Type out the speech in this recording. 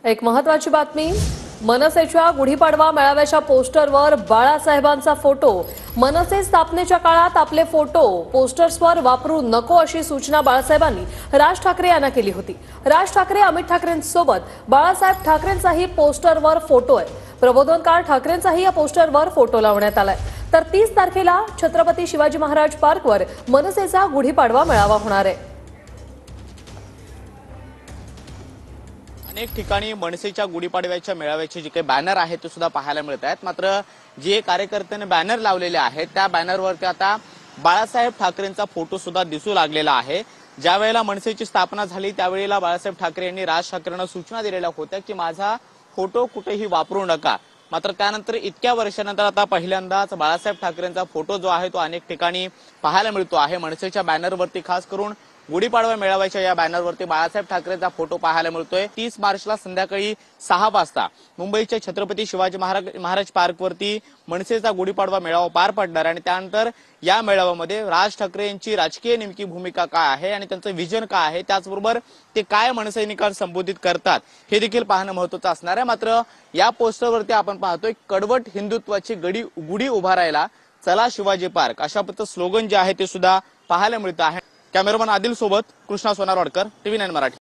एक महत्त्वाची बातमी। मनसेच्या गुढीपाडवा मेळाव्याच्या पोस्टरवर बाळासाहेबांचा फोटो। मनसे स्थापनेच्या काळात आपले फोटो पोस्टर्सवर वापरू नको अशी सूचना बाळासाहेबांनी राज ठाकरे यांना केली होती। राज ठाकरे अमित ठाकरेंसोबत बाळासाहेब ठाकरेंचाही पोस्टरवर फोटो आहे। प्रबोधनकार ठाकरेंचाही या पोस्टरवर फोटो लावण्यात आलाय। तर 30 तारखेला छत्रपती शिवाजी महाराज पार्कवर मनसेचा गुढीपाडवा मेळावा होणार आहे। अनेक ठिकाणी मनसेच्या गुढीपाडव्याच्या मेळाव्याचे जे काही बॅनर आहेत ते सुद्धा पाहायला मिळत आहेत। मात्र जे कार्यकर्त्यांनी बॅनर लावलेले आहेत त्या बॅनरवरती आता बाळासाहेब ठाकरेंचा फोटो सुद्धा दिसू लागलेला आहे। ज्या वेळेला मनसेची स्थापना झाली त्यावेळेला बाळासाहेब ठाकरे यांनी राज ठाकरेंना सूचना दिलेल्या होत्या की माझा फोटो कुठेही वापरू नका। मात्र त्यानंतर इतक्या वर्षानंतर आता पहिल्यांदाच बाळासाहेब ठाकरेंचा फोटो जो आहे तो अनेक ठिकाणी पाहायला मिळतो आहे। मनसेच्या बॅनरवरती खास करून गुढीपाडवा मेळाव्याच्या या बॅनरवरती बाळासाहेब ठाकरेंचा फोटो पाहायला मिळतोय। 30 मार्चला संध्याकाळी 6 वाजता मुंबईच्या छत्रपती शिवाजी महाराज पार्कवरती मनसेचा गुढीपाडवा मेळावा पार पडणार आणि त्यानंतर या मेळाव्यामध्ये राज ठाकरे यांची राजकीय नेमकी भूमिका काय आहे आणि त्यांचं विजन काय आहे, त्याचबरोबर ते काय मनसैनिकांना संबोधित करतात हे देखील पाहणं महत्त्वाचं असणार आहे। मात्र या पोस्टरवरती आपण पाहतोय कडवट हिंदुत्वाची गुढी उभारायला चला शिवाजी पार्क अशा पद्धतीचं स्लोगन जे आहे ते सुद्धा पाहायला मिळतं आहे। कॅमेरामन आदिल सोबत कृष्णा सोनारवाडकर, TV9 मराठी।